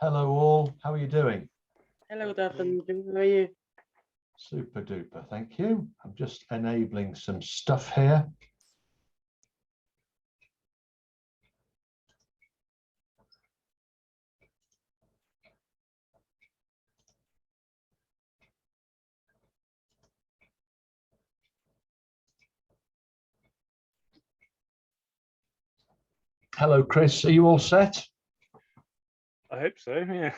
Hello all, how are you doing? Hello, Devin. How are you? Super duper, thank you. I'm just enabling some stuff here. Hello, Chris. Are you all set? I hope so, yeah.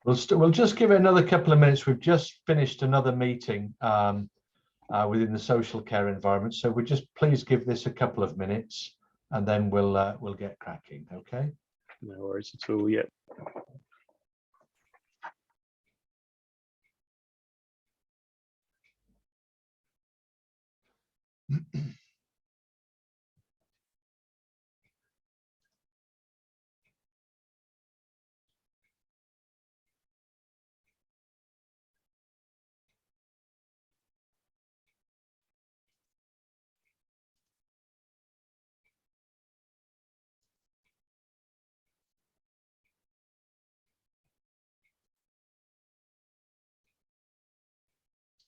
We'll just give it another couple of minutes. We've just finished another meeting within the social care environment. So we'll just please give this a couple of minutes and then we'll get cracking, okay? No worries at all, yeah.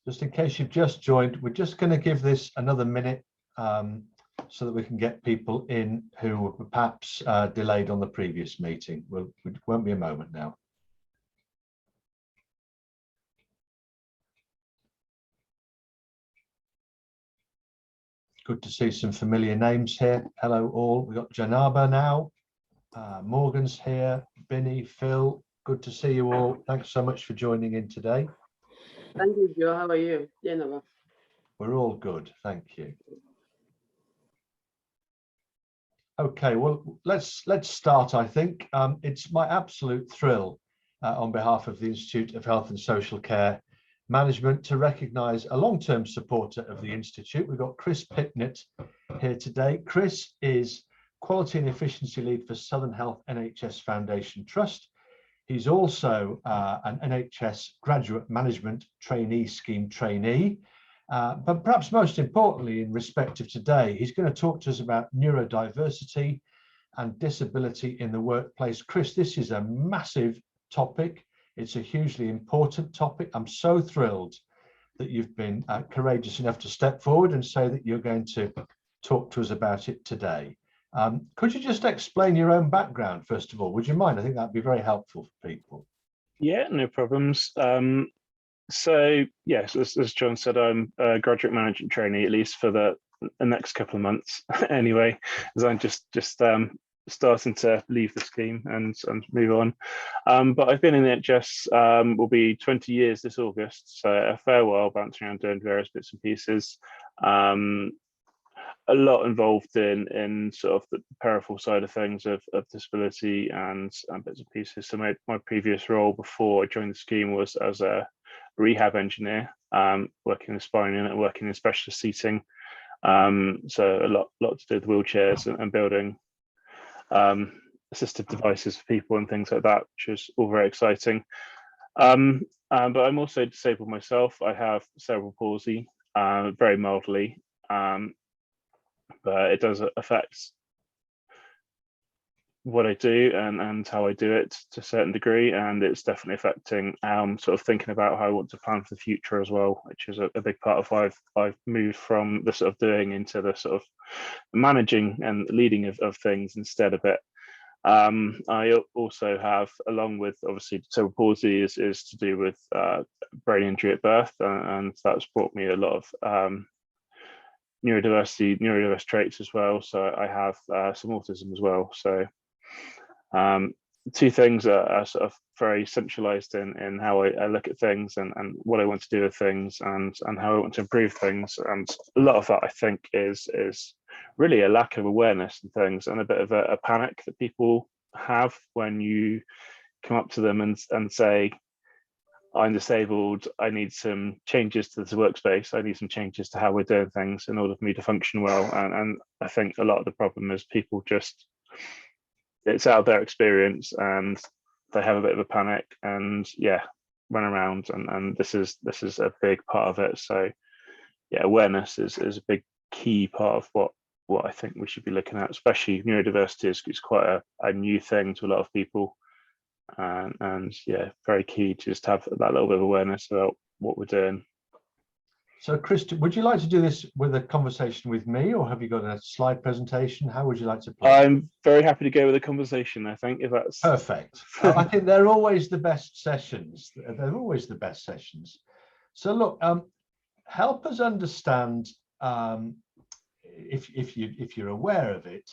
Just in case you've just joined, we're just going to give this another minute so that we can get people in who were perhaps delayed on the previous meeting. It won't be a moment now. Good to see some familiar names here. Hello all. We've got Janaba now. Morgan's here. Binny, Phil. Good to see you all. Thanks so much for joining in today. Thank you, Joe. How are you? Jennifer? We're all good. Thank you. Okay, well, let's start, I think. It's my absolute thrill on behalf of the Institute of Health and Social Care Management to recognise a long-term supporter of the Institute. We've got Chris Picknett here today. Chris is Quality and Efficiency Lead for Southern Health NHS Foundation Trust. He's also an NHS Graduate Management Trainee Scheme trainee. But perhaps most importantly, in respect of today, he's going to talk to us about neurodiversity and disability in the workplace. Chris, this is a massive topic. It's a hugely important topic. I'm so thrilled that you've been courageous enough to step forward and say that you're going to talk to us about it today. Could you just explain your own background, first of all? Would you mind? I think that'd be very helpful for people. Yeah, no problems. So yes, as John said, I'm a graduate management trainee, at least for the next couple of months anyway, as I'm just starting to leave the scheme and move on. But I've been in the NHS, will be 20 years this August, so a fair while, bouncing around doing various bits and pieces. A lot involved in sort of the peripheral side of things of disability and bits and pieces. So my previous role before I joined the scheme was as a rehab engineer, working in spine unit, working in specialist seating. So a lot to do with wheelchairs and building assistive devices for people and things like that, which is all very exciting. But I'm also disabled myself. I have cerebral palsy, very mildly, but it does affect what I do and how I do it to a certain degree, and it's definitely affecting sort of thinking about how I want to plan for the future as well, which is a big part of why I've moved from the sort of doing into the sort of managing and leading of things instead of it. I also have, along with obviously cerebral palsy, is to do with brain injury at birth, and that's brought me a lot of neurodiverse traits as well. So I have some autism as well. So two things are sort of very centralized in how I look at things and what I want to do with things and how I want to improve things. And a lot of that, I think, is really a lack of awareness and things, and a bit of a panic that people have when you come up to them and say, I'm disabled, I need some changes to this workspace, I need some changes to how we're doing things in order for me to function well. And I think a lot of the problem is people just, it's out of their experience and they have a bit of a panic and yeah, run around, and this is a big part of it. So yeah, awareness is a big key part of what what I think we should be looking at, especially neurodiversity is quite a new thing to a lot of people. And yeah, very key to just have that little bit of awareness about what we're doing. So Chris, would you like to do this with a conversation with me, or have you got a slide presentation? How would you like to play? I'm very happy to go with a conversation, I think, if that's perfect. I think they're always the best sessions. They're always the best sessions. So look, help us understand, if you're aware of it,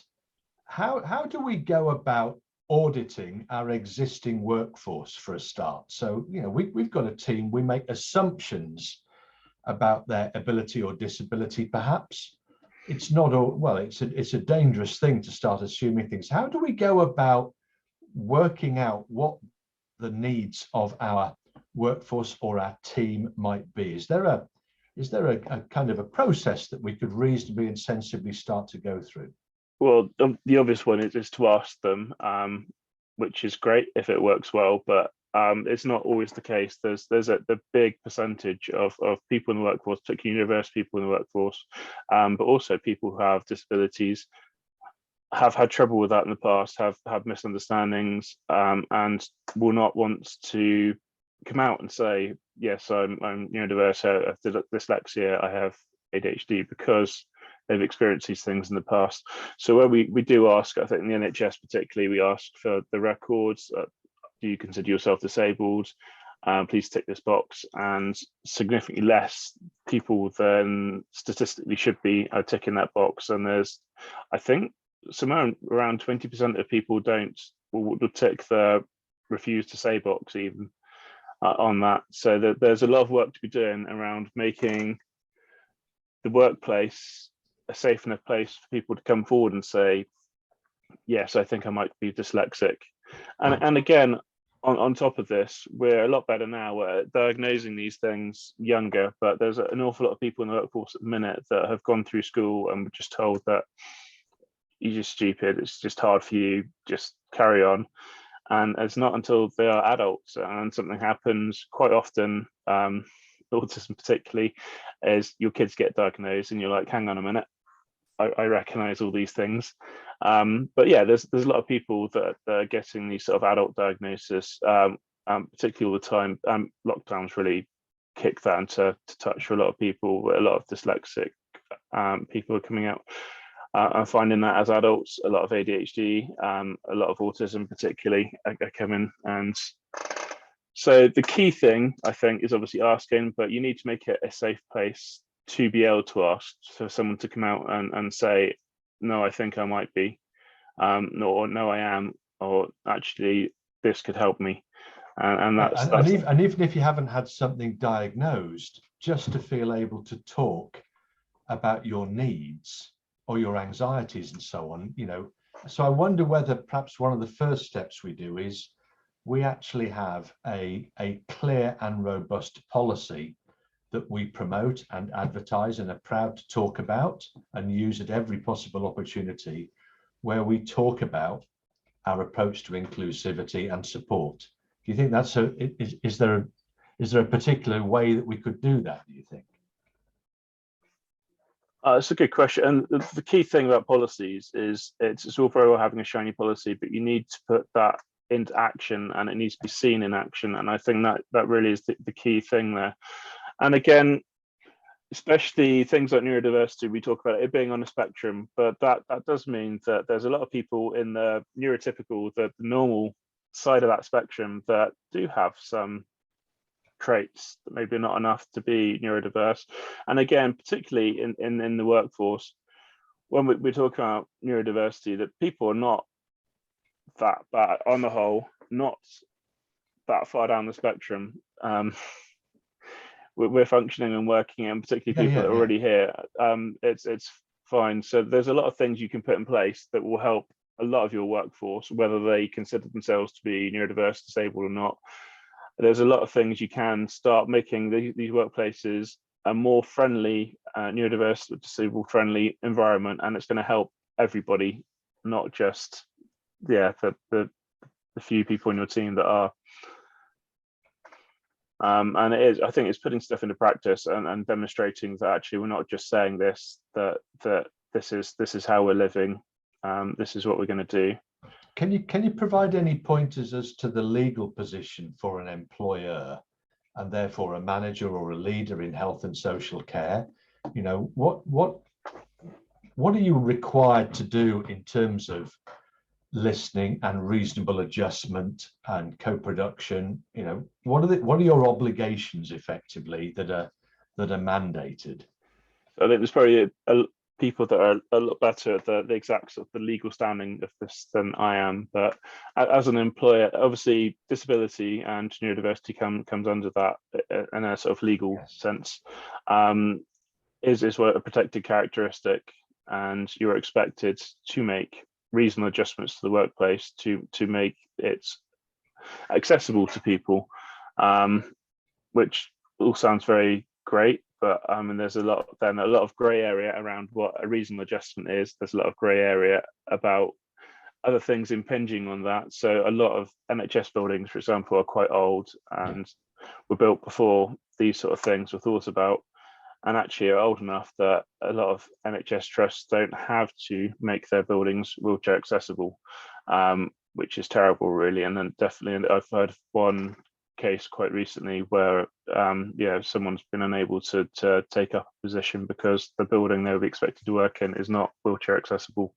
how do we go about auditing our existing workforce for a start? So, you know, we've got a team, we make assumptions about their ability or disability, perhaps. It's not all, well, it's a dangerous thing to start assuming things. How do we go about working out what the needs of our workforce or our team might be? Is there a kind of a process that we could reasonably and sensibly start to go through? Well, the obvious one is to ask them, which is great if it works well, but it's not always the case. There's the big percentage of people in the workforce, particularly neurodiverse people in the workforce, but also people who have disabilities, have had trouble with that in the past, have misunderstandings, and will not want to come out and say, yes, I'm neurodiverse, I have dyslexia, I have ADHD, because they've experienced these things in the past. So where we do ask, I think in the NHS particularly, we ask for the records. Do you consider yourself disabled? Please tick this box. And significantly less people than statistically should be are ticking that box. And there's, I think, somewhere around 20% of people will tick the refuse to say box even on that. So there's a lot of work to be doing around making the workplace a safe enough place for people to come forward and say, yes, I think I might be dyslexic. And again, on top of this, we're a lot better now at diagnosing these things younger, but there's an awful lot of people in the workforce at the minute that have gone through school and were just told that you're just stupid, it's just hard for you, just carry on. And it's not until they are adults and something happens, quite often, autism particularly, is your kids get diagnosed and you're like, hang on a minute, I recognize all these things. But yeah, there's a lot of people that are getting these sort of adult diagnosis, particularly all the time. Lockdowns really kick that into touch for a lot of people. A lot of dyslexic people are coming out. I'm finding that as adults, a lot of ADHD, a lot of autism particularly are coming. And so the key thing, I think, is obviously asking, but you need to make it a safe place to be able to ask, for someone to come out and say, no, I think I might be, no, I am, or actually this could help me. And even if you haven't had something diagnosed, just to feel able to talk about your needs or your anxieties and so on, you know. So I wonder whether perhaps one of the first steps we do is we actually have a clear and robust policy that we promote and advertise and are proud to talk about and use at every possible opportunity, where we talk about our approach to inclusivity and support. Do you think that's is there a particular way that we could do that, do you think? It's a good question. And the key thing about policies is it's all very well having a shiny policy, but you need to put that into action and it needs to be seen in action. And I think that really is the key thing there. And again, especially things like neurodiversity, we talk about it being on a spectrum, but that does mean that there's a lot of people in the neurotypical, the normal side of that spectrum, that do have some traits that maybe not enough to be neurodiverse. And again, particularly in the workforce, when we talk about neurodiversity, that people are not that bad on the whole, not that far down the spectrum. We're functioning and working, and particularly people that are already here, it's fine. So there's a lot of things you can put in place that will help a lot of your workforce, whether they consider themselves to be neurodiverse, disabled or not. There's a lot of things you can start making these workplaces a more friendly, neurodiverse, disabled friendly environment, and it's going to help everybody, not just the few people in your team that are. And I think it's putting stuff into practice and demonstrating that actually we're not just saying this, that this is how we're living. This is what we're going to do. Can you provide any pointers as to the legal position for an employer and therefore a manager or a leader in health and social care? You know, what are you required to do in terms of listening and reasonable adjustment and co-production? You know, what are your obligations effectively that are mandated? I think there's probably people that are a lot better at the exact sort of the legal standing of this than I am. But as an employer, obviously disability and neurodiversity comes under that in a sort of legal sense. Is what a protected characteristic, and you're expected to make reasonable adjustments to the workplace to make it accessible to people, which all sounds very great. But there's a lot of grey area around what a reasonable adjustment is. There's a lot of grey area about other things impinging on that. So a lot of NHS buildings, for example, are quite old and were built before these sort of things were thought about, and actually are old enough that a lot of NHS trusts don't have to make their buildings wheelchair accessible, which is terrible, really. And then definitely, I've heard of one case quite recently where someone's been unable to take up a position because the building they would be expected to work in is not wheelchair accessible,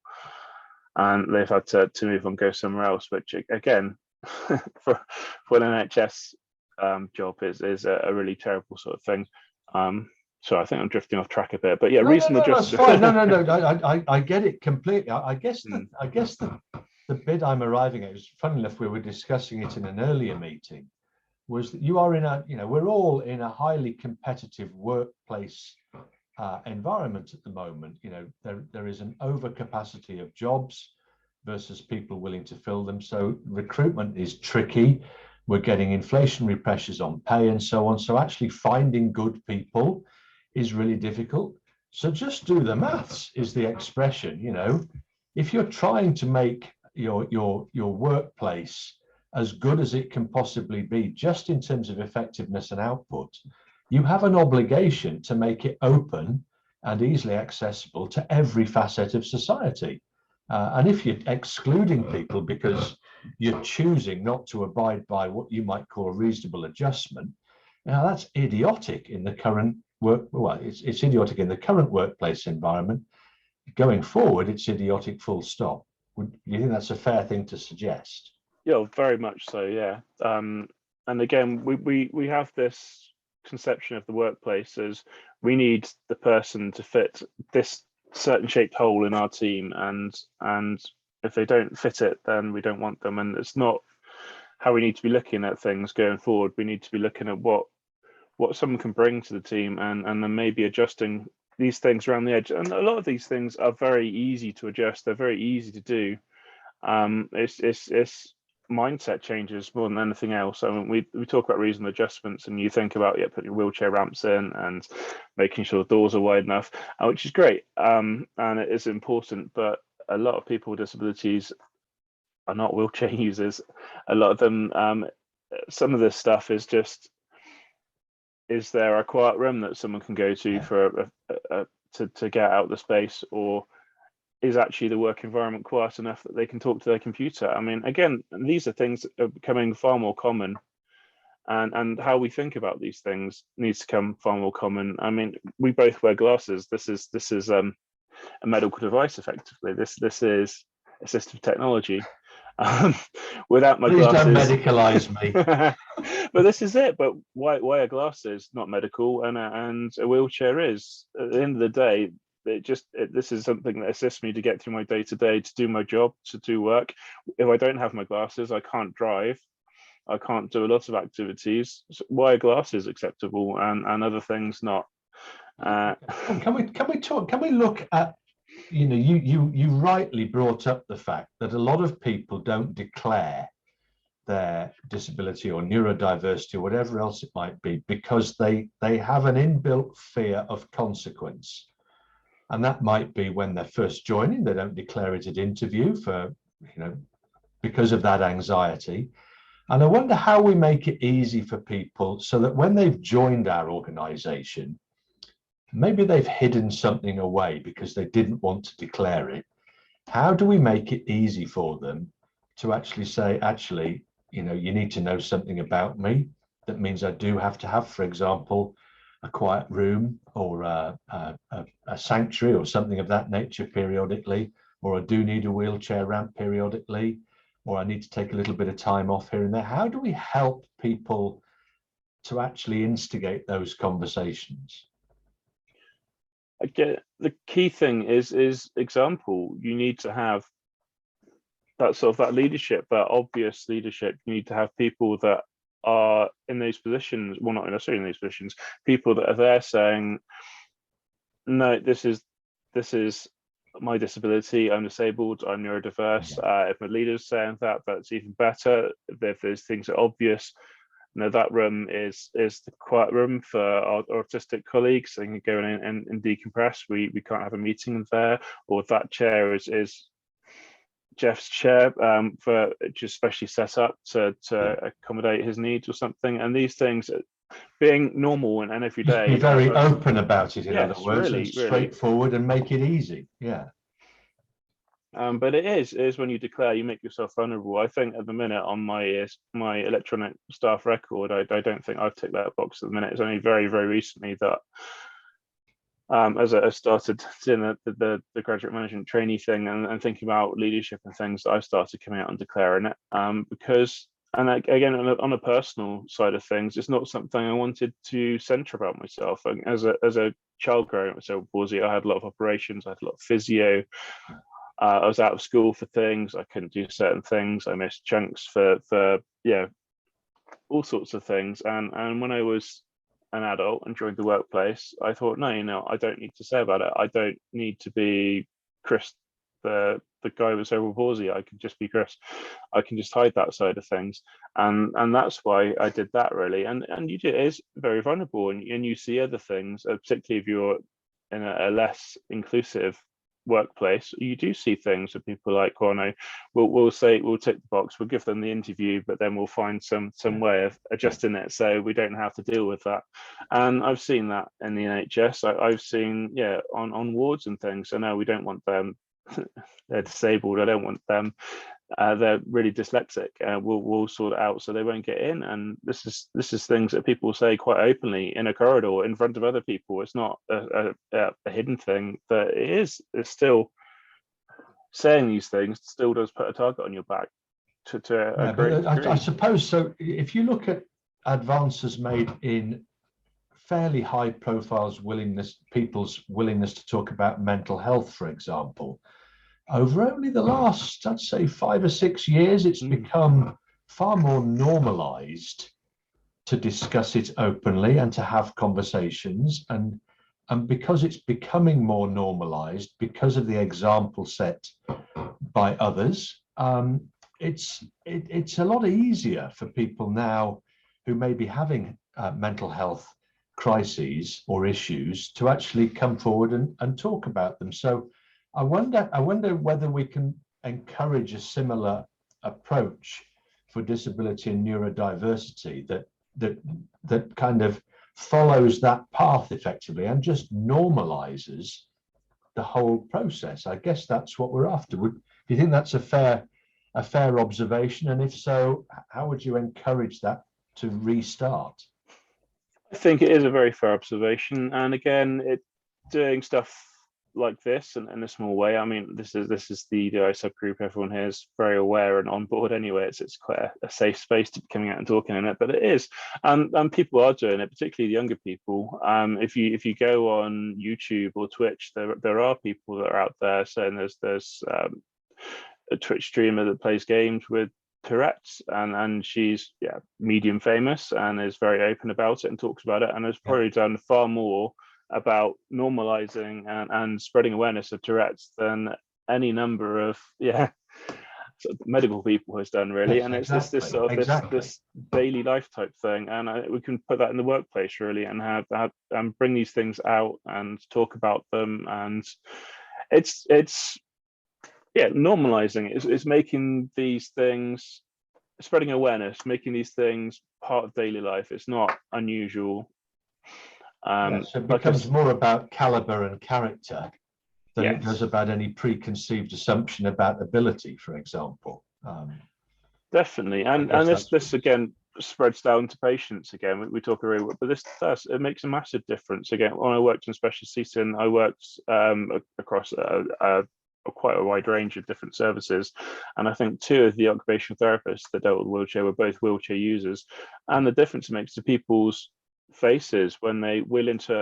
and they've had to move on, go somewhere else, which again for an NHS job is a really terrible sort of thing. So I think I'm drifting off track a bit, but yeah, reasonable adjustment. That's fine. No, I get it completely. I guess the bit I'm arriving at is, funny enough, we were discussing it in an earlier meeting, was that you are in a, we're all in a highly competitive workplace environment at the moment. There is an overcapacity of jobs versus people willing to fill them. So recruitment is tricky. We're getting inflationary pressures on pay and so on. So actually finding good people is really difficult. So just do the maths is the expression. If you're trying to make your workplace as good as it can possibly be, just in terms of effectiveness and output, you have an obligation to make it open and easily accessible to every facet of society. And if you're excluding people because you're choosing not to abide by what you might call a reasonable adjustment, that's idiotic in the current it's idiotic in the current workplace environment. Going forward, it's idiotic full stop. Do you think that's a fair thing to suggest? Yeah, very much so, yeah. And again, we have this conception of the workplace as we need the person to fit this certain shaped hole in our team, and if they don't fit it, then we don't want them. And it's not how we need to be looking at things going forward. We need to be looking at what someone can bring to the team, and then maybe adjusting these things around the edge. And a lot of these things are very easy to adjust. They're very easy to do. It's mindset changes more than anything else. I mean, we talk about reasonable adjustments, and you think about putting your wheelchair ramps in and making sure the doors are wide enough, which is great, and it is important. But a lot of people with disabilities are not wheelchair users. A lot of them, some of this stuff is just, is there a quiet room that someone can go to for to get out the space, or is actually the work environment quiet enough that they can talk to their computer? I mean, again, these are things that are becoming far more common, and how we think about these things needs to come far more common. I mean, we both wear glasses. This is a medical device, effectively. This is assistive technology. Without my glasses, don't medicalize me. But this is it. But why are glasses not medical, and a wheelchair is? At the end of the day, this is something that assists me to get through my day to day, to do my job, to do work. If I don't have my glasses, I can't drive, I can't do a lot of activities. So why are glasses acceptable and other things not? Can we look at, you rightly brought up the fact that a lot of people don't declare their disability or neurodiversity or whatever else it might be because they have an inbuilt fear of consequence. And that might be when they're first joining, they don't declare it at interview because of that anxiety. And I wonder how we make it easy for people so that when they've joined our organization, maybe they've hidden something away because they didn't want to declare it. How do we make it easy for them to actually say, actually, you know, you need to know something about me? That means I do have to have, for example, a quiet room or a sanctuary or something of that nature periodically, or I do need a wheelchair ramp periodically, or I need to take a little bit of time off here and there. How do we help people to actually instigate those conversations? Again, the key thing is example. You need to have that sort of that leadership, that obvious leadership. You need to have people that are in those positions, well, not necessarily in those positions, people that are there saying, no, this is my disability, I'm disabled, I'm neurodiverse. If my leader's saying that, that's even better. If those things are obvious, you know, that room is the quiet room for our autistic colleagues. They can go in and decompress. We can't have a meeting there. Or that chair is Jeff's chair, for just specially set up to accommodate his needs or something. And these things being normal and every day. Be very open about it, in yes, other words, really, and straightforward, and make it easy. Yeah. But it is when you declare, you make yourself vulnerable. I think at the minute on my electronic staff record, I don't think I've ticked that box at the minute. It's only very, very recently that as I started doing the graduate management trainee thing and thinking about leadership and things, I started coming out and declaring it, because, and again, on a personal side of things, it's not something I wanted to center about myself. As a child growing up with cerebral palsy, I had a lot of operations, I had a lot of physio. I was out of school for things, I couldn't do certain things, I missed chunks for yeah, all sorts of things. And when I was an adult and joined the workplace, I thought, no, you know, I don't need to say about it. I don't need to be Chris, the guy with cerebral palsy. I can just be Chris. I can just hide that side of things. And that's why I did that, really. And it is very vulnerable, and you see other things, particularly if you're in a less inclusive workplace, you do see things that people are like, well, no, we'll say, we'll tick the box, we'll give them the interview, but then we'll find some way of adjusting it so we don't have to deal with that. And I've seen that in the NHS. I've seen, yeah, on wards and things. So no, we don't want them. They're disabled. I don't want them. They're really dyslexic. We'll sort it out so they won't get in. And this is things that people say quite openly in a corridor in front of other people. It's not a hidden thing. That it's still saying these things still does put a target on your back. I suppose so. If you look at advances made in fairly high profiles, people's willingness to talk about mental health, for example, over only the last, I'd say, 5 or 6 years, it's become far more normalized to discuss it openly and to have conversations. And because it's becoming more normalized, because of the example set by others, it's a lot easier for people now who may be having mental health crises or issues to actually come forward and talk about them. So I wonder whether we can encourage a similar approach for disability and neurodiversity that kind of follows that path effectively and just normalizes the whole process. I guess that's what we're after. Do you think that's a fair observation? And if so, how would you encourage that to restart? I think it is a very fair observation. And again, doing stuff like this and in a small way. I mean, this is the DI subgroup. Everyone here is very aware and on board anyway. It's quite a safe space to be coming out and talking in it, but it is, and people are doing it, particularly the younger people. If you go on YouTube or Twitch, there are people that are out there saying there's a Twitch streamer that plays games with Tourette's, and she's medium famous and is very open about it and talks about it, and has probably done far more about normalizing and spreading awareness of Tourette's than any number of medical people has done, really. And it's this sort of this daily life type thing, and we can put that in the workplace, really, and have bring these things out and talk about them. And it's normalizing. It's making these things, spreading awareness, making these things part of daily life. It's not unusual. So it becomes more about caliber and character than it does about any preconceived assumption about ability, for example. Definitely, and this again spreads down to patients again. We talk about, but it makes a massive difference. Again, when I worked in specialist seating, I worked across quite a wide range of different services, and I think 2 of the occupational therapists that dealt with wheelchair were both wheelchair users, and the difference it makes to people's faces when they wheel into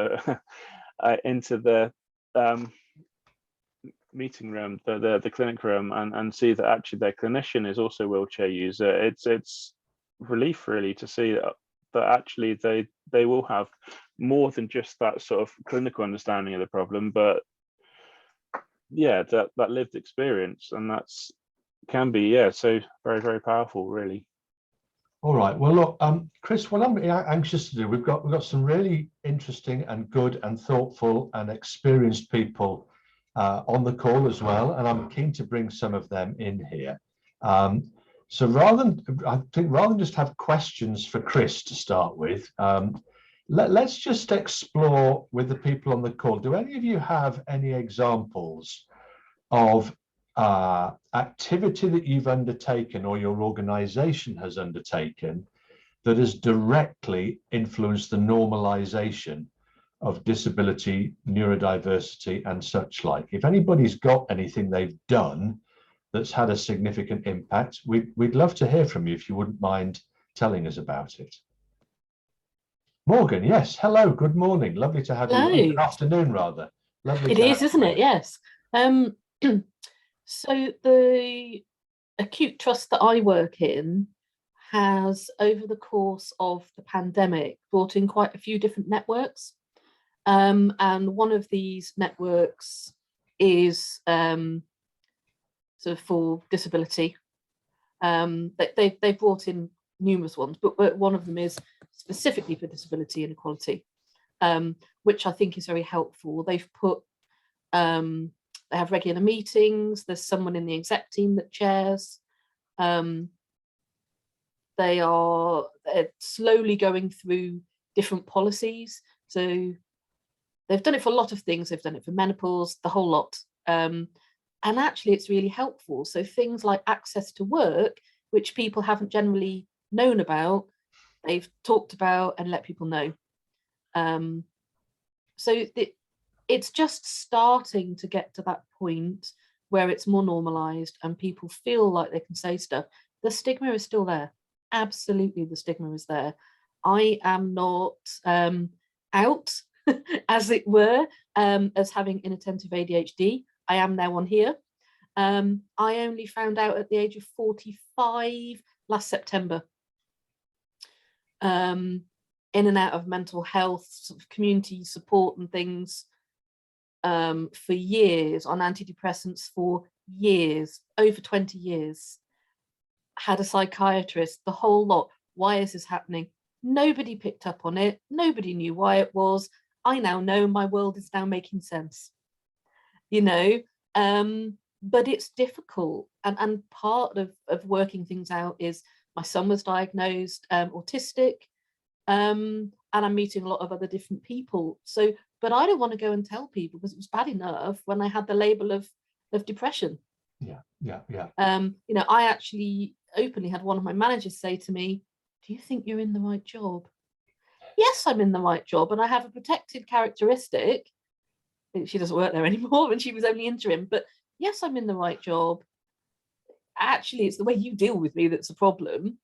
the meeting room, the clinic room, and see that actually their clinician is also a wheelchair user. It's relief really to see that actually they will have more than just that sort of clinical understanding of the problem, but that lived experience, and that's can be so very, very powerful really. All right, well look, Chris, what I'm anxious to do, we've got some really interesting and good and thoughtful and experienced people on the call as well, and I'm keen to bring some of them in here. So rather than just have questions for Chris to start with, let's just explore with the people on the call. Do any of you have any examples of activity that you've undertaken or your organization has undertaken that has directly influenced the normalization of disability, neurodiversity, and such like? If anybody's got anything they've done that's had a significant impact, we'd love to hear from you if you wouldn't mind telling us about it. Morgan, yes, hello, good morning. Lovely to have you. Good afternoon, rather. Lovely. It is, isn't it? Yes. So the acute trust that I work in has, over the course of the pandemic, brought in quite a few different networks. And one of these networks is sort of for disability. They brought in numerous ones, but one of them is specifically for disability inequality, which I think is very helpful. They've put they have regular meetings. There's someone in the exec team that chairs. They're slowly going through different policies. So they've done it for a lot of things. They've done it for menopause, the whole lot. And actually, it's really helpful. So things like access to work, which people haven't generally known about, they've talked about and let people know. So it's just starting to get to that point where it's more normalized and people feel like they can say stuff. The stigma is still there. Absolutely, the stigma is there. I am not out, as it were, as having inattentive ADHD. I am now on here. I only found out at the age of 45 last September. In and out of mental health, sort of community support and things for years, on antidepressants for years, over 20 years. Had a psychiatrist, the whole lot. Why is this happening? Nobody picked up on it. Nobody knew why it was. I now know, my world is now making sense. You know, but it's difficult. And part of working things out is my son was diagnosed autistic, and I'm meeting a lot of other different people. So, but I don't want to go and tell people because it was bad enough when I had the label of depression. Yeah. You know, I actually openly had one of my managers say to me, "Do you think you're in the right job?" Yes, I'm in the right job, and I have a protected characteristic. She doesn't work there anymore, and she was only interim. But yes, I'm in the right job. Actually, it's the way you deal with me that's a problem.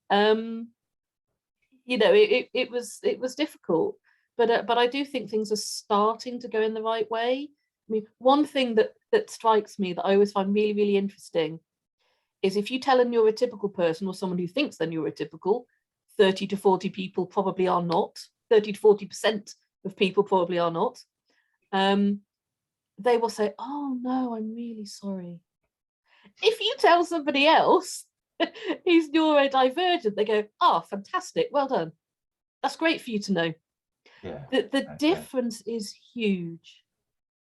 You know, it was difficult, but I do think things are starting to go in the right way. I mean, one thing that strikes me that I always find really, really interesting is if you tell a neurotypical person or someone who thinks they're neurotypical, 30 to 40 people probably are not, 30 to 40% of people probably are not, they will say, "Oh no, I'm really sorry." If you tell somebody else who's neurodivergent, they go, "Oh, fantastic, well done. That's great for you to know." Yeah. The difference is huge.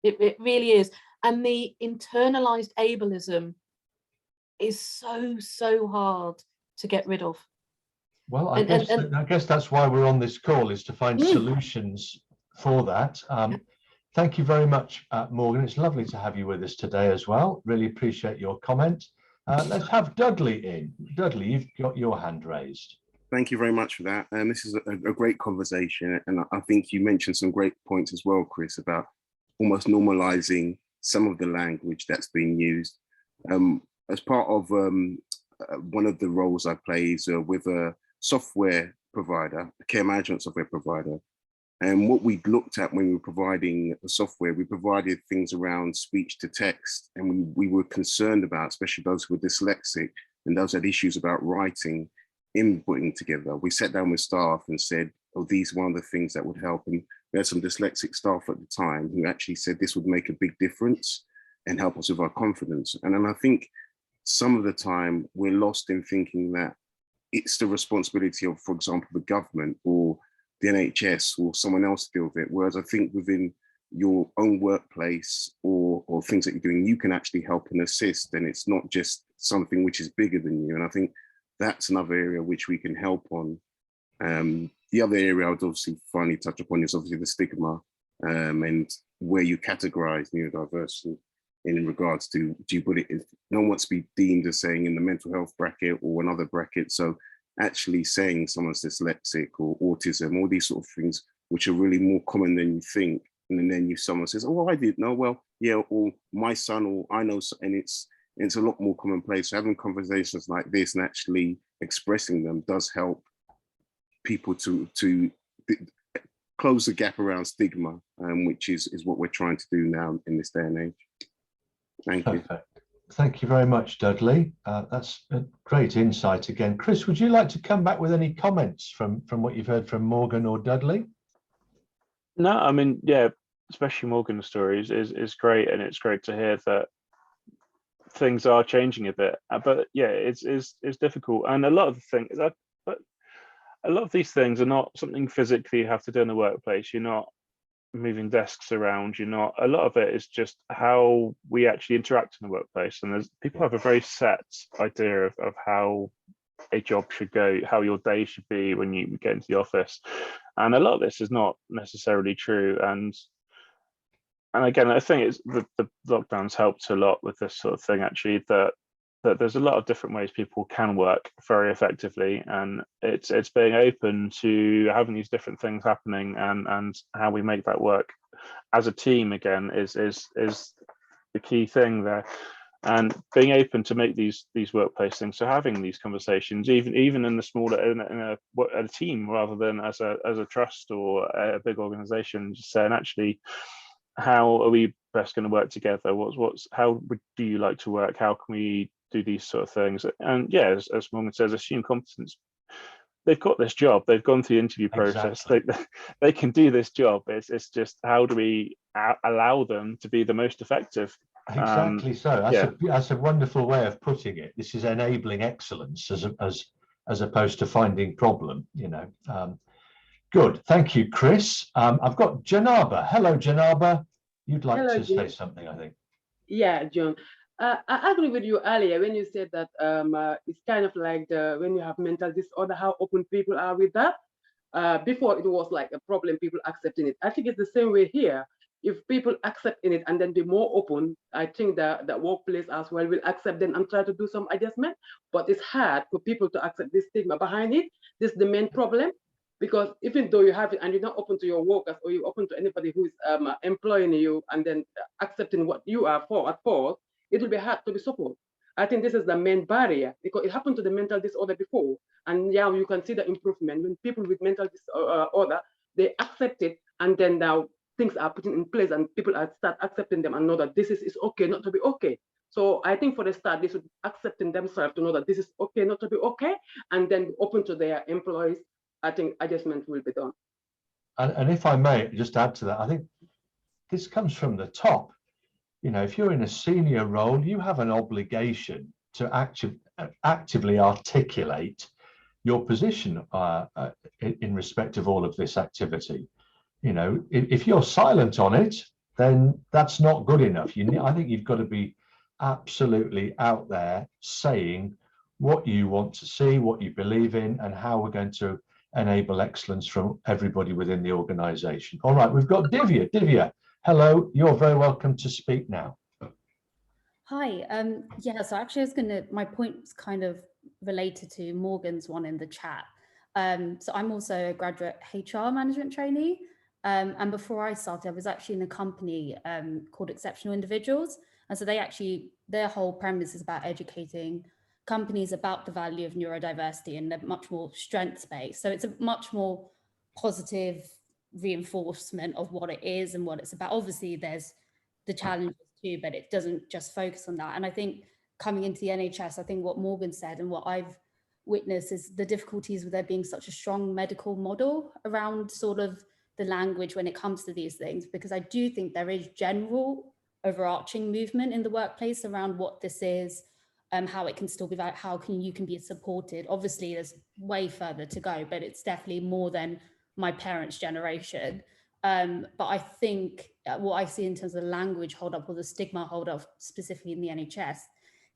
It really is. And the internalized ableism is so hard to get rid of. Well, I guess that's why we're on this call, is to find solutions for that. Thank you very much, Morgan. It's lovely to have you with us today as well. Really appreciate your comment. Let's have Dudley in. Dudley, you've got your hand raised. Thank you very much for that. And this is a great conversation. And I think you mentioned some great points as well, Chris, about almost normalizing some of the language that's being used. As part of one of the roles I play is with a software provider, a care management software provider. And what we looked at when we were providing the software, we provided things around speech to text. And we were concerned about, especially those who were dyslexic and those had issues about writing, inputting together. We sat down with staff and said, oh, these are one of the things that would help. And we had some dyslexic staff at the time who actually said this would make a big difference and help us with our confidence. And then I think some of the time we're lost in thinking that it's the responsibility of, for example, the government or the NHS or someone else to deal with it. Whereas I think within your own workplace or things that you're doing, you can actually help and assist. And it's not just something which is bigger than you. And I think that's another area which we can help on. The other area I would obviously finally touch upon is obviously the stigma and where you categorize neurodiversity in regards to, do you put it in, no one wants to be deemed as saying in the mental health bracket or another bracket. So actually saying someone's dyslexic or autism, all these sort of things, which are really more common than you think. And then someone says, oh, I didn't know. Well, yeah, or my son, or I know, and it's a lot more commonplace. So having conversations like this and actually expressing them does help people to close the gap around stigma, which is what we're trying to do now in this day and age. Thank you. Perfect. Thank you very much, Dudley. That's a great insight again. Chris, would you like to come back with any comments from what you've heard from Morgan or Dudley? No, I mean, yeah, especially Morgan's stories is great, and it's great to hear that things are changing a bit. But yeah, it's difficult, and a lot of these things are not something physically you have to do in the workplace. You're not moving desks around. You're not. A lot of it is just how we actually interact in the workplace, and people have a very set idea of how a job should go, how your day should be when you get into the office, and a lot of this is not necessarily true. And again, I think it's the lockdowns helped a lot with this sort of thing, actually, that there's a lot of different ways people can work very effectively, and it's being open to having these different things happening, and how we make that work as a team again is the key thing there, and being open to make these workplace things. So having these conversations, even in the smaller in a team rather than as a trust or a big organization, just saying, actually, how are we best going to work together? How do you like to work? How can we do these sort of things? And yeah, as Morgan says, assume competence. They've got this job. They've gone through the interview process. Exactly. They can do this job. It's just, how do we allow them to be the most effective? Exactly. So that's a wonderful way of putting it. This is enabling excellence as opposed to finding problem. Good. Thank you, Chris. I've got Janaba. Hello, Janaba. You'd like to say something, I think. Yeah, John. I agree with you earlier when you said that it's kind of like when you have mental disorder, how open people are with that. Before it was like a problem, people accepting it. I think it's the same way here. If people accept in it and then be more open, I think that the workplace as well will accept them and try to do some adjustment. But it's hard for people to accept this stigma behind it. This is the main problem. Because even though you have it and you're not open to your workers or you're open to anybody who is employing you and then accepting what you are for at first, it will be hard to be supported. I think this is the main barrier, because it happened to the mental disorder before. And now you can see the improvement when people with mental disorder, they accept it, and then now things are put in place and people are start accepting them and know that this is okay not to be okay. So I think for the start, they should accepting themselves to know that this is okay not to be okay, and then be open to their employees. I think adjustment will be done. And if I may just add to that, I think this comes from the top. If you're in a senior role, you have an obligation to actively articulate your position in respect of all of this activity. If you're silent on it, then that's not good enough. I think you've got to be absolutely out there saying what you want to see, what you believe in, and how we're going to enable excellence from everybody within the organisation. All right, we've got Divya. Divya, hello, you're very welcome to speak now. Hi, yeah, so actually my point's kind of related to Morgan's one in the chat. So I'm also a graduate HR management trainee. And before I started, I was actually in a company called Exceptional Individuals. And so their whole premise is about educating companies about the value of neurodiversity, and they're much more strengths-based. So it's a much more positive reinforcement of what it is and what it's about. Obviously, there's the challenges too, but it doesn't just focus on that. And I think coming into the NHS, I think what Morgan said and what I've witnessed is the difficulties with there being such a strong medical model around sort of the language when it comes to these things, because I do think there is general overarching movement in the workplace around what this is, how it can still be valid, how you can be supported. Obviously, there's way further to go, but it's definitely more than my parents' generation. But I think what I see in terms of the language hold up or the stigma hold up specifically in the NHS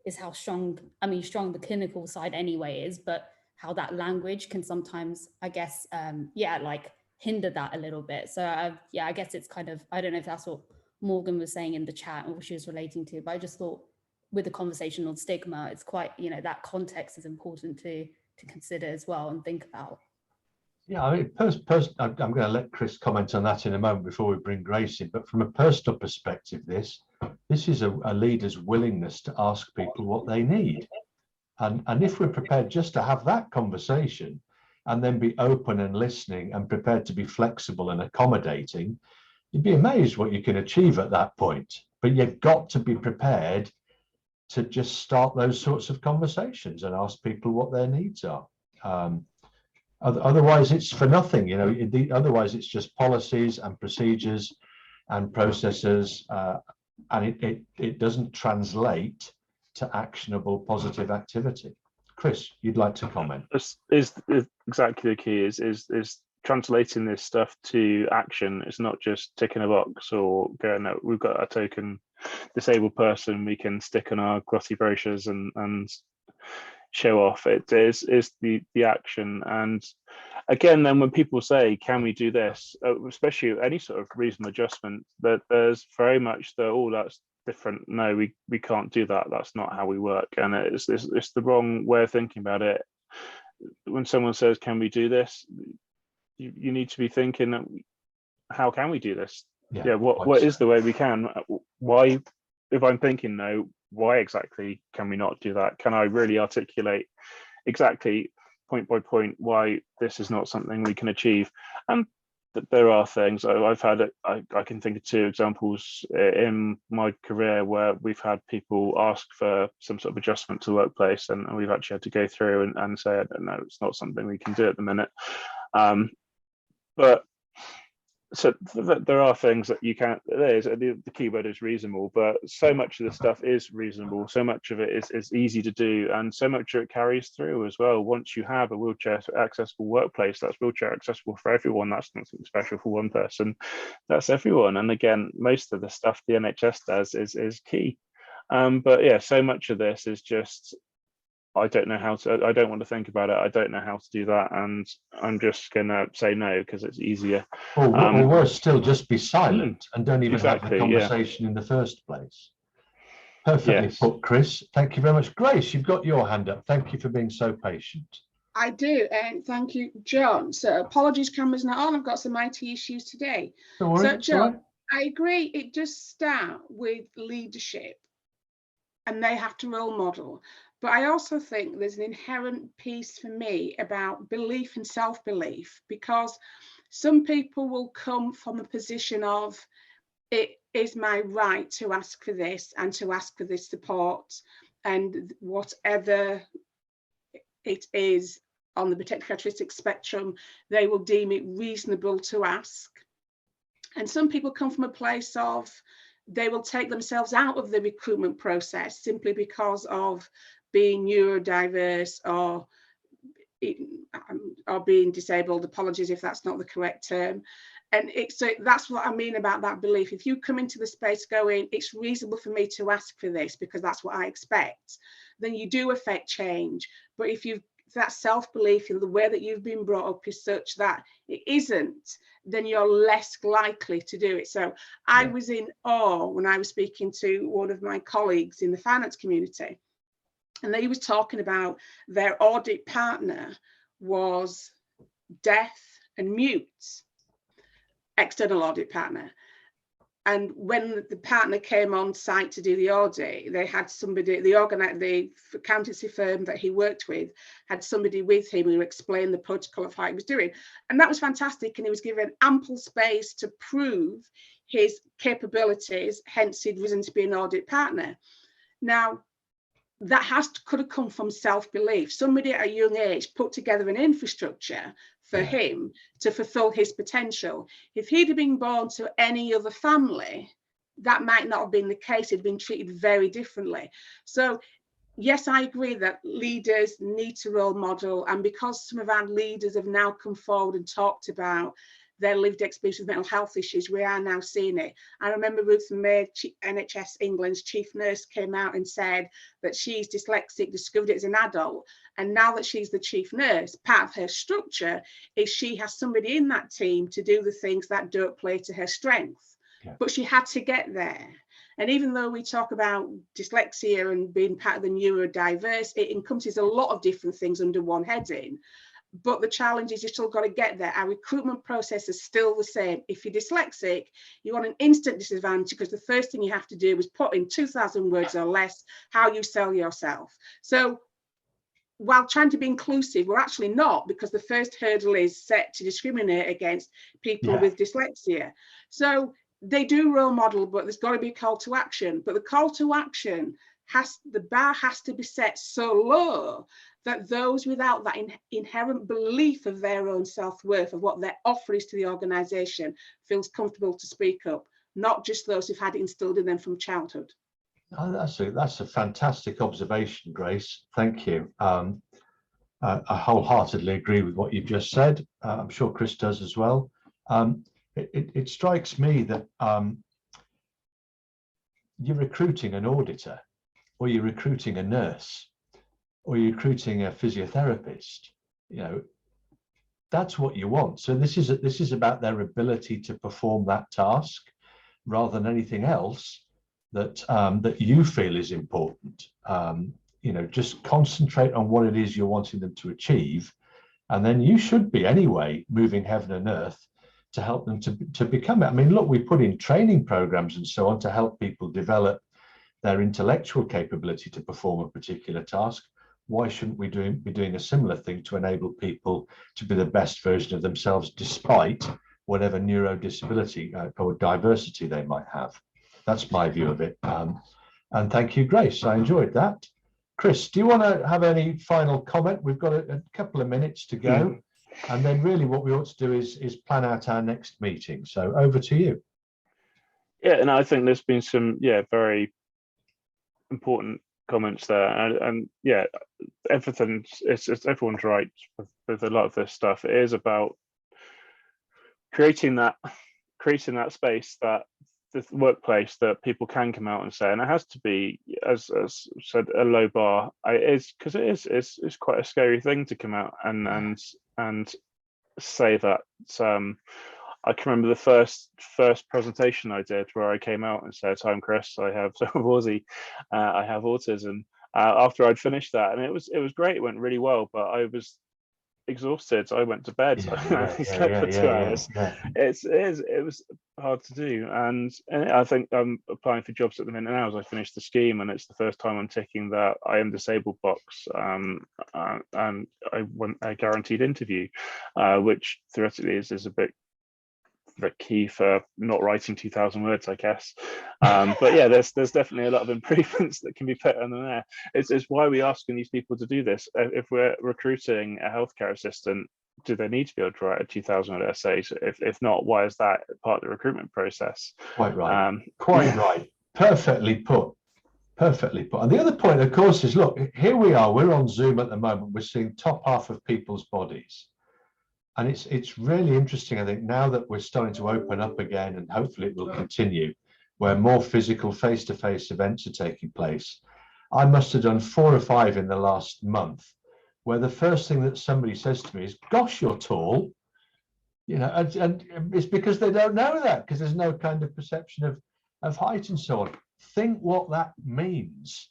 is how strong the clinical side anyway is, but how that language can sometimes, I guess, like hinder that a little bit. So I guess it's kind of, I don't know if that's what Morgan was saying in the chat or what she was relating to, but I just thought with the conversation on stigma, it's quite, that context is important to consider as well and think about. Yeah, I mean, I'm going to let Chris comment on that in a moment before we bring Grace in. But from a personal perspective, this is a leader's willingness to ask people what they need. And if we're prepared just to have that conversation and then be open and listening and prepared to be flexible and accommodating, you'd be amazed what you can achieve at that point. But you've got to be prepared to just start those sorts of conversations and ask people what their needs are. Otherwise, it's for nothing, otherwise it's just policies and procedures and processes, and it doesn't translate to actionable positive activity. Chris, you'd like to comment? This is exactly the key, is translating this stuff to action. It's not just ticking a box or going, no, we've got a token disabled person we can stick on our glossy brochures and show off. It is the action. And again, then when people say, can we do this, especially any sort of reasonable adjustment, that there's very much the, oh, that's different, no, we can't do that, that's not how we work. And it's the wrong way of thinking about it. When someone says, can we do this, you need to be thinking, how can we do this? What is the way we can? Why, if I'm thinking no, why exactly can we not do that? Can I really articulate exactly point by point why this is not something we can achieve? And there are things I've had, I can think of 2 examples in my career where we've had people ask for some sort of adjustment to the workplace, and we've actually had to go through and say, no, it's not something we can do at the minute. But so there are things that you can't, the key word is reasonable, but so much of the stuff is reasonable, so much of it is easy to do, and so much of it carries through as well. Once you have a wheelchair accessible workplace, that's wheelchair accessible for everyone. That's not something special for one person, that's everyone. And again, most of the stuff the NHS does is key. But yeah, so much of this is just, I don't know how to, I don't want to think about it, I don't know how to do that, and I'm just gonna say no because it's easier. Or worse still, just be silent and don't even have the conversation in the first place. Perfectly put, Chris. Thank you very much. Grace, you've got your hand up. Thank you for being so patient. I do, and thank you, John. So apologies, camera's not on. I've got some IT issues today. So John, I agree, it does start with leadership and they have to role model. But I also think there's an inherent piece for me about belief and self-belief, because some people will come from a position of, it is my right to ask for this and to ask for this support, and whatever it is on the protected characteristic spectrum, they will deem it reasonable to ask. And some people come from a place of, they will take themselves out of the recruitment process simply because of being neurodiverse or being disabled. Apologies if that's not the correct term. And so that's what I mean about that belief. If you come into the space going, it's reasonable for me to ask for this because that's what I expect, then you do affect change. But if you that self-belief in the way that you've been brought up is such that it isn't, then you're less likely to do it. So I was in awe when I was speaking to one of my colleagues in the finance community, and they was talking about their audit partner was deaf and mute, external audit partner. And when the partner came on site to do the audit, they had somebody, the accountancy firm that he worked with had somebody with him who explained the protocol of how he was doing. And that was fantastic. And he was given ample space to prove his capabilities, hence he'd risen to be an audit partner. Now, that could have come from self-belief. Somebody at a young age put together an infrastructure for him to fulfill his potential. If he'd have been born to any other family, that might not have been the case. He'd been treated very differently. So yes, I agree that leaders need to role model. And because some of our leaders have now come forward and talked about their lived experience with mental health issues, we are now seeing it. I remember Ruth May, NHS England's chief nurse, came out and said that she's dyslexic, discovered it as an adult. And now that she's the chief nurse, part of her structure is she has somebody in that team to do the things that don't play to her strength. But she had to get there. And even though we talk about dyslexia and being part of the neurodiverse, it encompasses a lot of different things under one heading. But the challenge is you've still got to get there. Our recruitment process is still the same. If you're dyslexic, you're on an instant disadvantage because the first thing you have to do is put in 2,000 words or less how you sell yourself. So while trying to be inclusive, we're actually not, because the first hurdle is set to discriminate against people with dyslexia. So they do role model, but there's got to be a call to action. But the call to action the bar has to be set so low that those without that inherent belief of their own self-worth, of what their offer is to the organisation, feels comfortable to speak up, not just those who've had it instilled in them from childhood. Oh, that's a fantastic observation, Grace. Thank you. I wholeheartedly agree with what you've just said. I'm sure Chris does as well. It strikes me that you're recruiting an auditor, or you're recruiting a nurse, or you're recruiting a physiotherapist. You know, that's what you want. So this is about their ability to perform that task rather than anything else that you feel is important. You know, just concentrate on what it is you're wanting them to achieve, and then you should be anyway moving heaven and earth to help them to become it. I mean, look, we put in training programs and so on to help people develop their intellectual capability to perform a particular task. Why shouldn't we be doing a similar thing to enable people to be the best version of themselves despite whatever neurodisability or diversity they might have? That's my view of it. And thank you, Grace. I enjoyed that. Chris, do you want to have any final comment? We've got a couple of minutes to go. And then really what we ought to do is plan out our next meeting. So over to you. Yeah, and I think there's been some, very important comments there. And everything's, everyone's right with a lot of this stuff. It is about creating that space, that the workplace that people can come out and say, and it has to be, as said, a low bar. Because it's quite a scary thing to come out and say that. I can remember the first presentation I did where I came out and said, "I'm Chris. I have I have autism." After I'd finished that, and it was great. It went really well, but I was exhausted, so I went to bed. I slept for 2 hours. It was hard to do, and I think I'm applying for jobs at the minute now as I finish the scheme, and it's the first time I'm ticking that I am disabled box, and I want a guaranteed interview, which theoretically is a bit key for not writing 2,000 words, I guess. But yeah, there's definitely a lot of improvements that can be put in there. It's why we're asking these people to do this. If we're recruiting a healthcare assistant, do they need to be able to write a 2,000 word essay? If not, why is that part of the recruitment process? Quite right. Quite right. Perfectly put. Perfectly put. And the other point, of course, is look, here we are. We're on Zoom at the moment. We're seeing top half of people's bodies. And it's really interesting, I think, now that we're starting to open up again, and hopefully it will continue, where more physical face-to-face events are taking place. I must have done 4 or 5 in the last month where the first thing that somebody says to me is, gosh, you're tall. You know, and it's because they don't know that, because there's no kind of perception of height and so on. Think what that means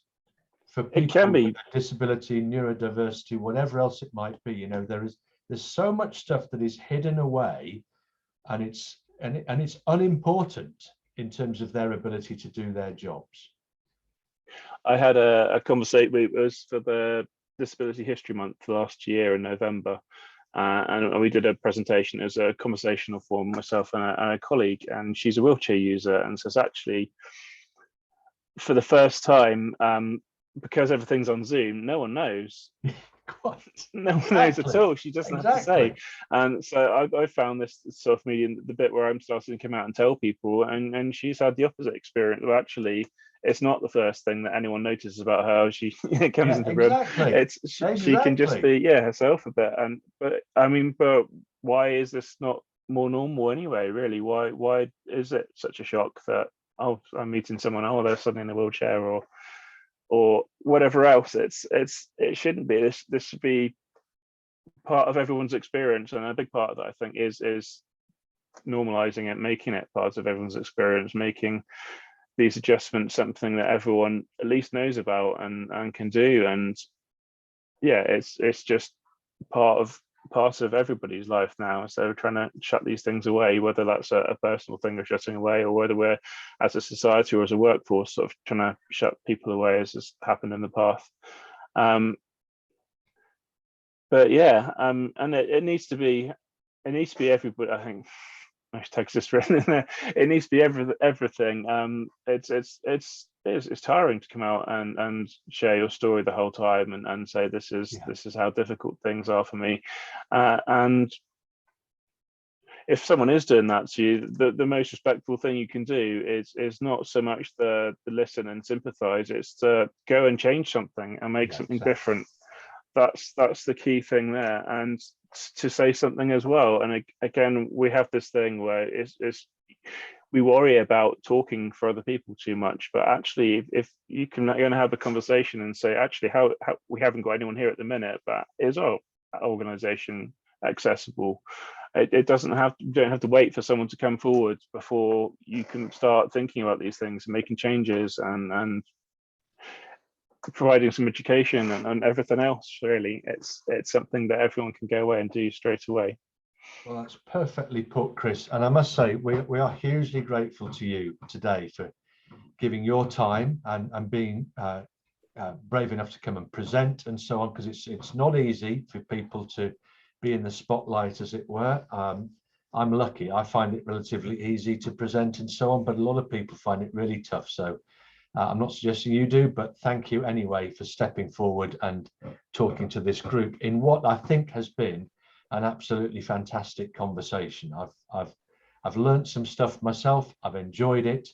for people with disability, neurodiversity, whatever else it might be. You know, there's so much stuff that is hidden away, and it's unimportant in terms of their ability to do their jobs. I had a conversation, it was for the Disability History Month last year in November. And we did a presentation as a conversational forum, myself and a colleague, and she's a wheelchair user, and says actually, for the first time, because everything's on Zoom, no one knows. No one knows at all. She doesn't have to say. And so I found this sort of medium, the bit where I'm starting to come out and tell people, and she's had the opposite experience. Well, actually, it's not the first thing that anyone notices about her. She comes into the room. It's she can just be herself a bit. And but I mean, but why is this not more normal anyway? Really, why is it such a shock that, oh, I'm meeting someone, oh, they're suddenly in a wheelchair, or whatever else? It shouldn't be. This should be part of everyone's experience, and a big part of that, I think, is normalizing it, making it part of everyone's experience, making these adjustments something that everyone at least knows about and can do. And yeah, it's just part of everybody's life now. So we're trying to shut these things away, whether that's a personal thing we're shutting away, or whether we're as a society or as a workforce sort of trying to shut people away, as has happened in the past. But yeah, and it needs to be everybody, I think. Text is written in there. It needs to be everything. It's tiring to come out and share your story the whole time and say this is how difficult things are for me. And if someone is doing that to you, the most respectful thing you can do is not so much the listen and sympathize. It's to go and change something and make something different. That's the key thing there, and to say something as well. And again, we have this thing where we worry about talking for other people too much, but actually, if you can go and have a conversation and say, actually, how we haven't got anyone here at the minute, but is our organization accessible? It doesn't have, you don't have to wait for someone to come forward before you can start thinking about these things and making changes and providing some education and everything else. Really, it's something that everyone can go away and do straight away. Well, that's perfectly put, Chris. And I must say, we are hugely grateful to you today for giving your time and being brave enough to come and present and so on, because it's not easy for people to be in the spotlight, as it were. I'm lucky. I find it relatively easy to present and so on, but a lot of people find it really tough. So I'm not suggesting you do, but thank you anyway for stepping forward and talking to this group in what I think has been an absolutely fantastic conversation. I've learned some stuff myself. I've enjoyed it,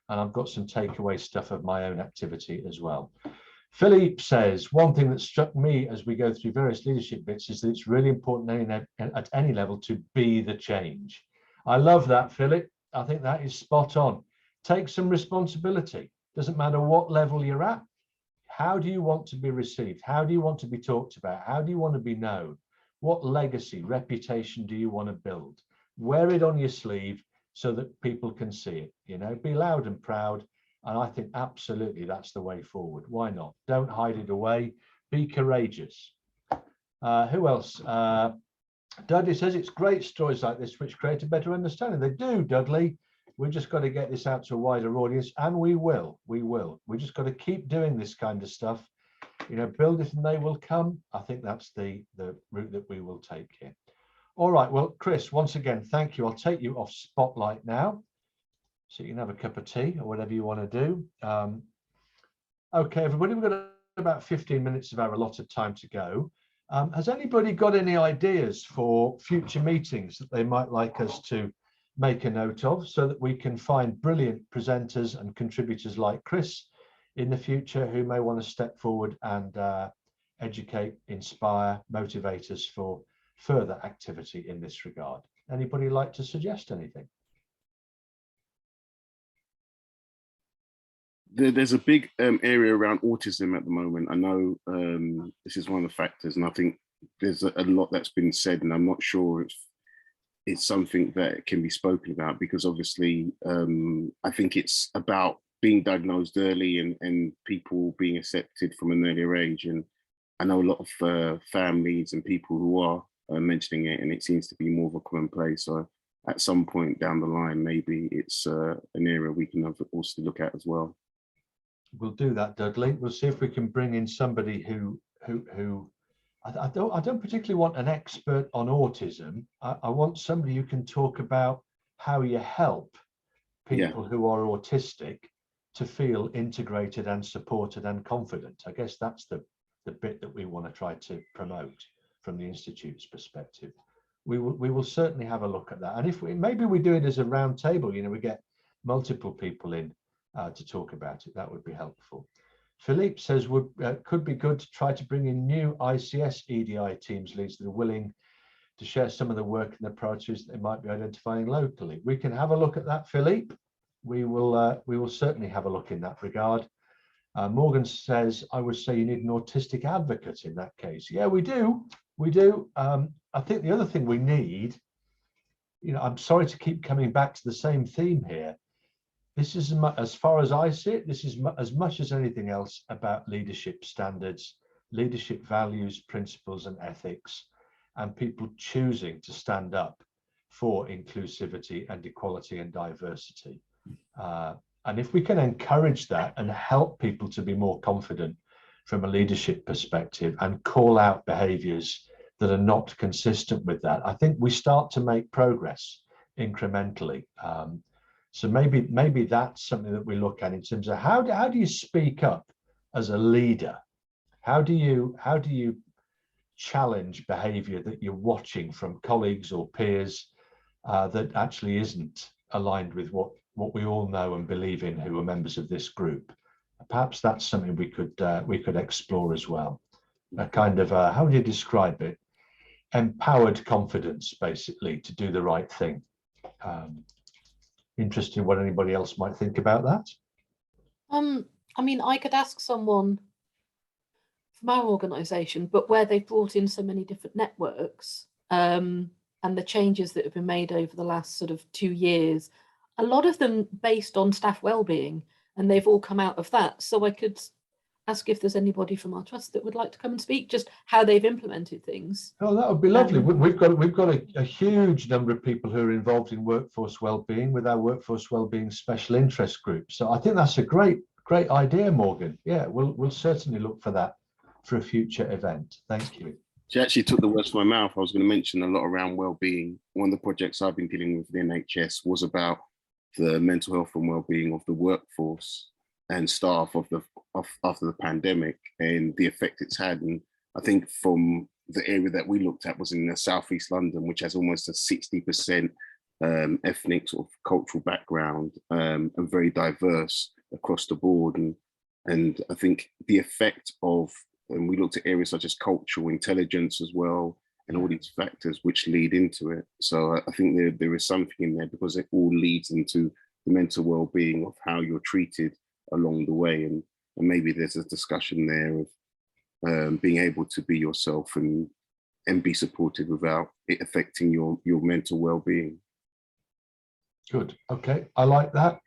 and I've got some takeaway stuff of my own activity as well. Philippe says, one thing that struck me as we go through various leadership bits is that it's really important at any level to be the change. I love that, Philip. I think that is spot on. Take some responsibility. Doesn't matter what level you're at. How do you want to be received? How do you want to be talked about? How do you want to be known? What legacy, reputation do you want to build? Wear it on your sleeve so that people can see it. You know, be loud and proud. And I think absolutely that's the way forward. Why not? Don't hide it away. Be courageous. Who else? Dudley says it's great stories like this which create a better understanding. They do, Dudley. We've just got to get this out to a wider audience, and we will. We just got to keep doing this kind of stuff. You know, build it and they will come. I think that's the route that we will take here. All right, well, Chris, once again, thank you. I'll take you off spotlight now, so you can have a cup of tea or whatever you want to do. Okay, everybody, we've got about 15 minutes of our allotted time to go. Has anybody got any ideas for future meetings that they might like us to make a note of, so that we can find brilliant presenters and contributors like Chris in the future who may want to step forward and educate, inspire, motivate us for further activity in this regard? Anybody like to suggest anything? There's a big area around autism at the moment. I know this is one of the factors, and I think there's a lot that's been said, and I'm not sure if it's something that can be spoken about, because obviously I think it's about being diagnosed early and people being accepted from an earlier age. And I know a lot of families and people who are mentioning it, and it seems to be more of a commonplace. So at some point down the line, maybe it's an area we can also look at as well. We'll do that, Dudley. We'll see if we can bring in somebody who I don't particularly want an expert on autism. I want somebody who can talk about how you help people who are autistic to feel integrated and supported and confident. I guess that's the bit that we want to try to promote from the Institute's perspective. We will certainly have a look at that. And if maybe we do it as a round table, you know, we get multiple people in to talk about it, that would be helpful. Philippe says could be good to try to bring in new ICS EDI teams leads that are willing to share some of the work and the priorities that they might be identifying locally. We can have a look at that, Philippe. We will certainly have a look in that regard. Morgan says, I would say you need an autistic advocate in that case. Yeah, we do. We do. I think the other thing we need, you know, I'm sorry to keep coming back to the same theme here. This is, as far as I see it, this is as much as anything else about leadership standards, leadership values, principles and ethics, and people choosing to stand up for inclusivity and equality and diversity. And if we can encourage that and help people to be more confident from a leadership perspective and call out behaviors that are not consistent with that, I think we start to make progress incrementally. So maybe that's something that we look at in terms of how do you speak up as a leader? How do you challenge behavior that you're watching from colleagues or peers that actually isn't aligned with what we all know and believe in who are members of this group? Perhaps that's something we could explore as well. A kind of how would you describe it? Empowered confidence, basically, to do the right thing. Interested in what anybody else might think about that. I mean, I could ask someone from our organisation, but where they've brought in so many different networks and the changes that have been made over the last sort of 2 years, a lot of them based on staff wellbeing, and they've all come out of that. So I could ask if there's anybody from our trust that would like to come and speak, just how they've implemented things. Oh, that would be lovely. We've got a huge number of people who are involved in workforce wellbeing with our workforce wellbeing special interest group. So I think that's a great idea, Morgan. Yeah, we'll certainly look for that for a future event. Thank you. She actually took the words from my mouth. I was going to mention a lot around wellbeing. One of the projects I've been dealing with the NHS was about the mental health and wellbeing of the workforce and staff after the pandemic and the effect it's had. And I think from the area that we looked at was in the Southeast London, which has almost a 60% ethnic sort of cultural background and very diverse across the board. And I think the effect of, and we looked at areas such as cultural intelligence as well, and all these factors which lead into it. So I think there is something in there because it all leads into the mental well-being of how you're treated along the way. And maybe there's a discussion there of being able to be yourself and be supported without it affecting your mental well-being. Good. Okay, I like that.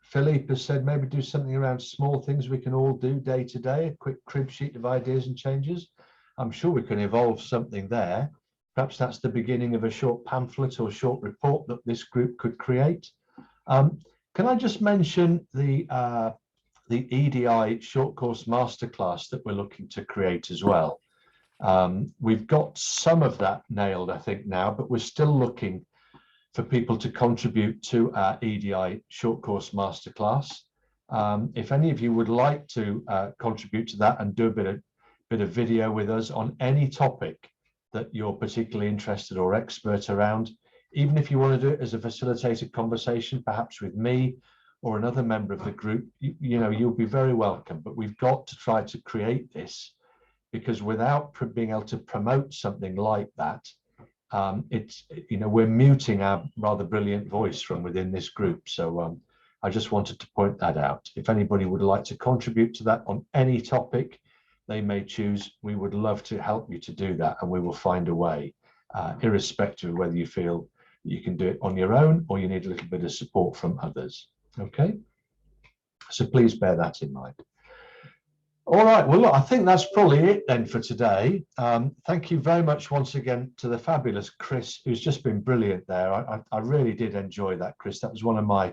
Philippe has said maybe do something around small things we can all do day to day, a quick crib sheet of ideas and changes. I'm sure we can evolve something there. Perhaps that's the beginning of a short pamphlet or short report that this group could create. Can I just mention the EDI short course masterclass that we're looking to create as well? We've got some of that nailed, I think, now, but we're still looking for people to contribute to our EDI short course masterclass. If any of you would like to contribute to that and do a bit of video with us on any topic that you're particularly interested or expert around, even if you want to do it as a facilitated conversation, perhaps with me or another member of the group, you know, you'll be very welcome. But we've got to try to create this, because without being able to promote something like that, it's, you know, we're muting our rather brilliant voice from within this group. So I just wanted to point that out. If anybody would like to contribute to that on any topic they may choose, we would love to help you to do that, and we will find a way, irrespective of whether you feel you can do it on your own or you need a little bit of support from others. Okay, so please bear that in mind. All right, well, look, I think that's probably it then for today. Thank you very much once again to the fabulous Chris, who's just been brilliant there. I really did enjoy that, Chris. That was one of my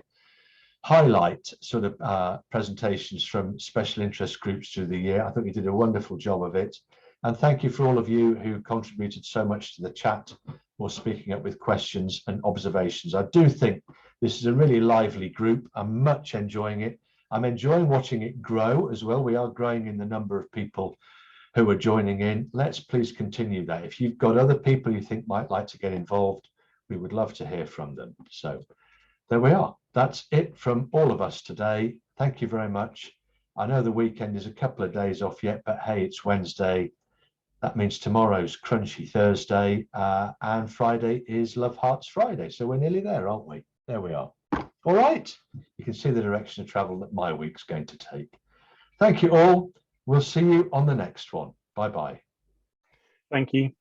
highlight sort of presentations from special interest groups through the year. I think you did a wonderful job of it. And thank you for all of you who contributed so much to the chat or speaking up with questions and observations. I do think this is a really lively group. I'm much enjoying it. I'm enjoying watching it grow as well. We are growing in the number of people who are joining in. Let's please continue that. If you've got other people you think might like to get involved, we would love to hear from them. So there we are. That's it from all of us today. Thank you very much. I know the weekend is a couple of days off yet, but hey, it's Wednesday. That means tomorrow's Crunchy Thursday, and Friday is Love Hearts Friday. So we're nearly there, aren't we? There we are. All right. You can see the direction of travel that my week's going to take. Thank you all. We'll see you on the next one. Bye-bye. Thank you.